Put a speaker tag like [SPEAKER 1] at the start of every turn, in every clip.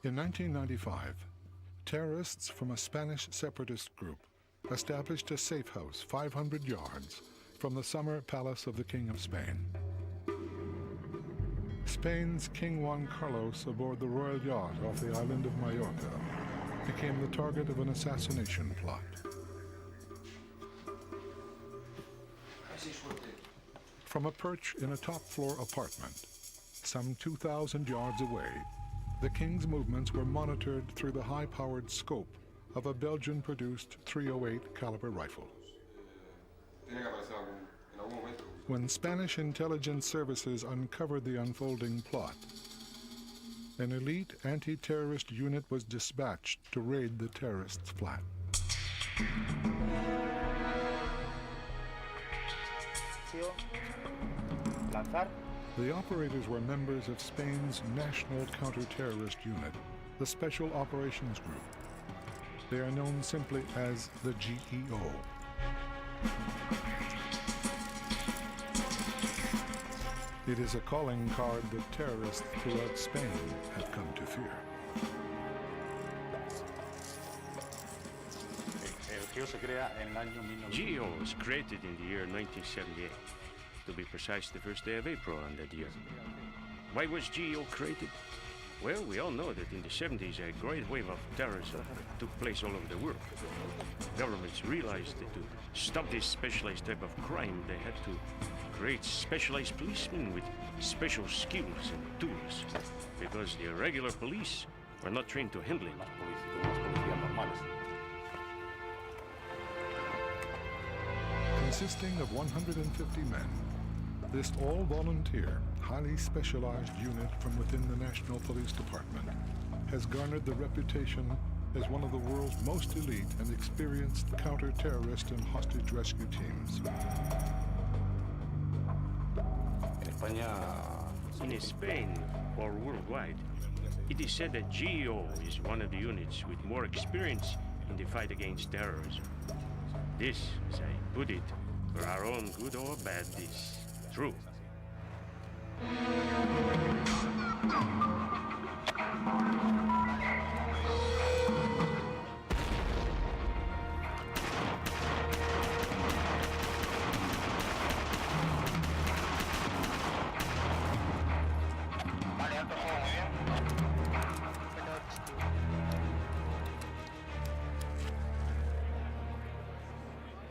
[SPEAKER 1] In 1995, terrorists from a Spanish separatist group established a safe house 500 yards from the summer palace of the King of Spain. Spain's King Juan Carlos, aboard the royal yacht off the island of Mallorca, became the target of an assassination plot. From a perch in a top-floor apartment, some 2,000 yards away, the King's movements were monitored through the high-powered scope of a Belgian-produced .308 caliber rifle. When Spanish intelligence services uncovered the unfolding plot, an elite anti-terrorist unit was dispatched to raid the terrorists' flat. The operators were members of Spain's National Counter-Terrorist Unit, the Special Operations Group. They are known simply as the GEO. It is a calling card that terrorists throughout Spain have come to fear.
[SPEAKER 2] GEO was created in the year 1978. To be precise, the first day of April on that year. Why was GEO created? Well, we all know that in the 70s a great wave of terrorism took place all over the world. Governments realized that to stop this specialized type of crime, they had to create specialized policemen with special skills and tools, because the regular police were not trained to handle it.
[SPEAKER 1] Consisting of 150 men, this all-volunteer, highly specialized unit from within the National Police Department has garnered the reputation as one of the world's most elite and experienced counter-terrorist and hostage rescue teams.
[SPEAKER 2] In Spain, or worldwide, it is said that GEO is one of the units with more experience in the fight against terrorism. This, as I put it, for our own good or bad, is true.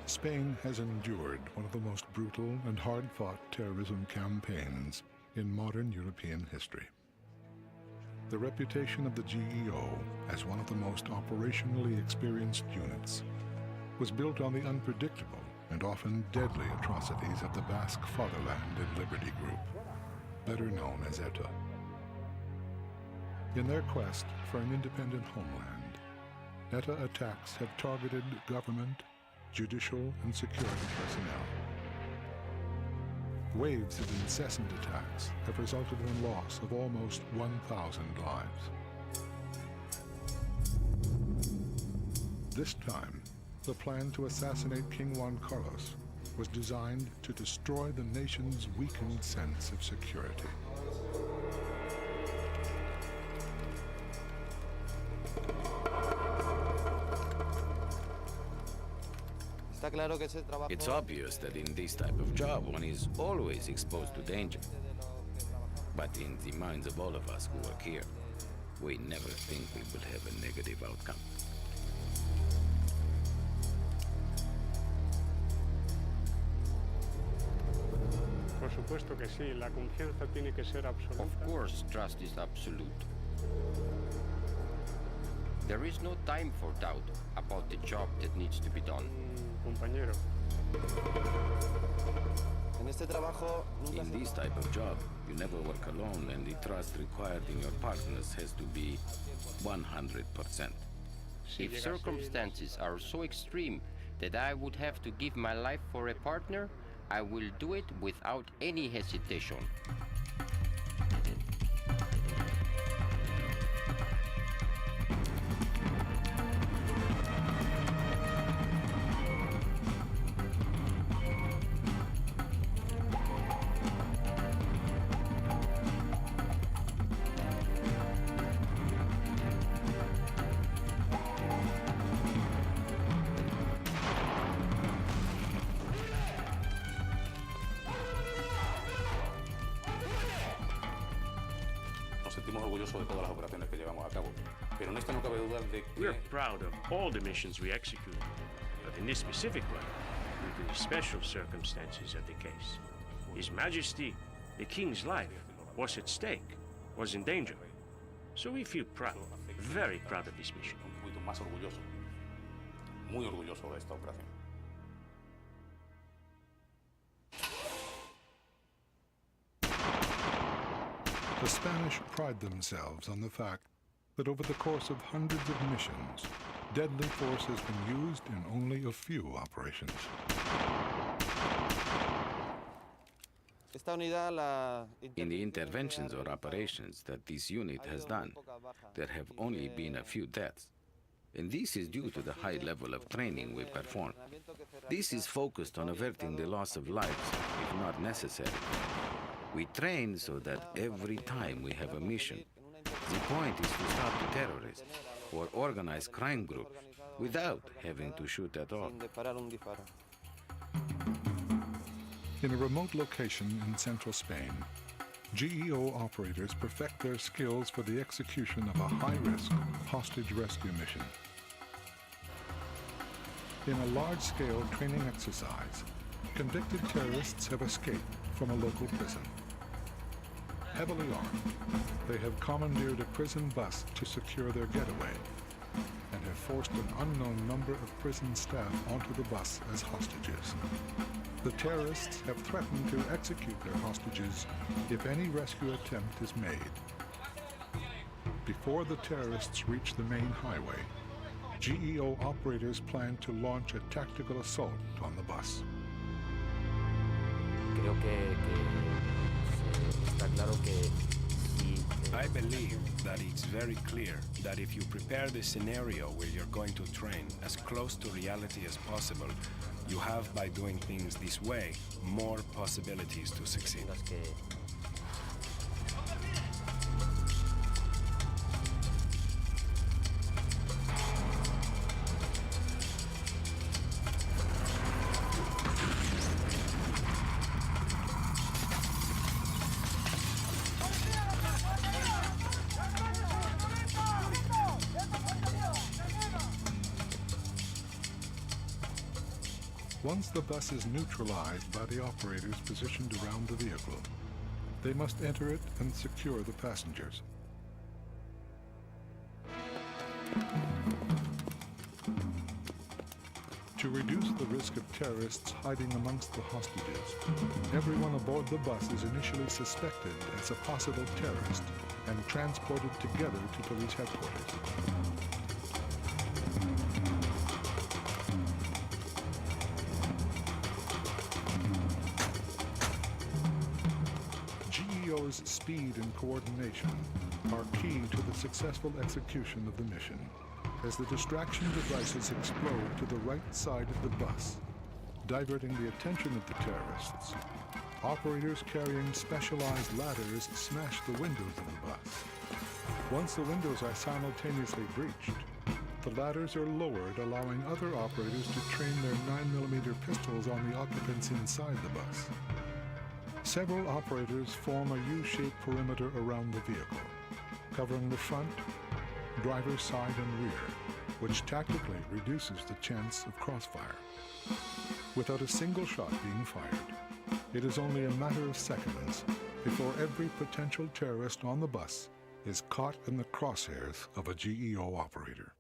[SPEAKER 1] Spain has endured one of the most brutal and hard-fought terrorism campaigns in modern European history. The reputation of the GEO as one of the most operationally experienced units was built on the unpredictable and often deadly atrocities of the Basque Fatherland and Liberty Group, better known as ETA. In their quest for an independent homeland, ETA attacks have targeted government, judicial, and security personnel. Waves of incessant attacks have resulted in the loss of almost 1,000 lives. This time, the plan to assassinate King Juan Carlos was designed to destroy the nation's weakened sense of security.
[SPEAKER 3] It's obvious that in this type of job, one is always exposed to danger. But in the minds of all of us who work here, we never think we will have a negative outcome.
[SPEAKER 4] Por supuesto que sí, la confianza tiene que ser absoluta.
[SPEAKER 5] Of course, trust is absolute. There is no time for doubt about the job that needs to be done.
[SPEAKER 4] Compañero.
[SPEAKER 3] In this type of job, you never work alone, and the trust required in your partners has to be 100%.
[SPEAKER 5] If circumstances are so extreme that I would have to give my life for a partner, I will do it without any hesitation.
[SPEAKER 6] nos sentimos orgullosos de todas las operaciones que llevamos a cabo, pero en esta no cabe duda de que...
[SPEAKER 2] We're proud of all the missions we execute, but in this specific one, due to the special circumstances of the case, His Majesty, the King's life, was at stake, was in danger. So we feel proud, very proud of this mission.
[SPEAKER 6] Un poquito más orgulloso, muy orgulloso de esta operación.
[SPEAKER 1] The Spanish pride themselves on the fact that over the course of hundreds of missions, deadly force has been used in only a few operations.
[SPEAKER 3] In the interventions or operations that this unit has done, there have only been a few deaths. And this is due to the high level of training we perform. This is focused on averting the loss of lives, if not necessary. We train so that every time we have a mission, the point is to stop the terrorists or organized crime groups without having to shoot at all.
[SPEAKER 1] In a remote location in central Spain, GEO operators perfect their skills for the execution of a high-risk hostage rescue mission. In a large-scale training exercise, convicted terrorists have escaped from a local prison. Heavily armed, they have commandeered a prison bus to secure their getaway and have forced an unknown number of prison staff onto the bus as hostages. The terrorists have threatened to execute their hostages if any rescue attempt is made. Before the terrorists reach the main highway, GEO operators plan to launch a tactical assault on the bus.
[SPEAKER 7] I believe that it's very clear that if you prepare the scenario where you're going to train as close to reality as possible, you have, by doing things this way, more possibilities to succeed.
[SPEAKER 1] Once the bus is neutralized by the operators positioned around the vehicle, they must enter it and secure the passengers. To reduce the risk of terrorists hiding amongst the hostages, everyone aboard the bus is initially suspected as a possible terrorist and transported together to police headquarters. GEO's speed and coordination are key to the successful execution of the mission, as the distraction devices explode to the right side of the bus, diverting the attention of the terrorists. Operators carrying specialized ladders smash the windows of the bus. Once the windows are simultaneously breached, the ladders are lowered, allowing other operators to train their 9mm pistols on the occupants inside the bus. Several operators form a U-shaped perimeter around the vehicle, covering the front, driver's side, and rear, which tactically reduces the chance of crossfire. Without a single shot being fired, it is only a matter of seconds before every potential terrorist on the bus is caught in the crosshairs of a GEO operator.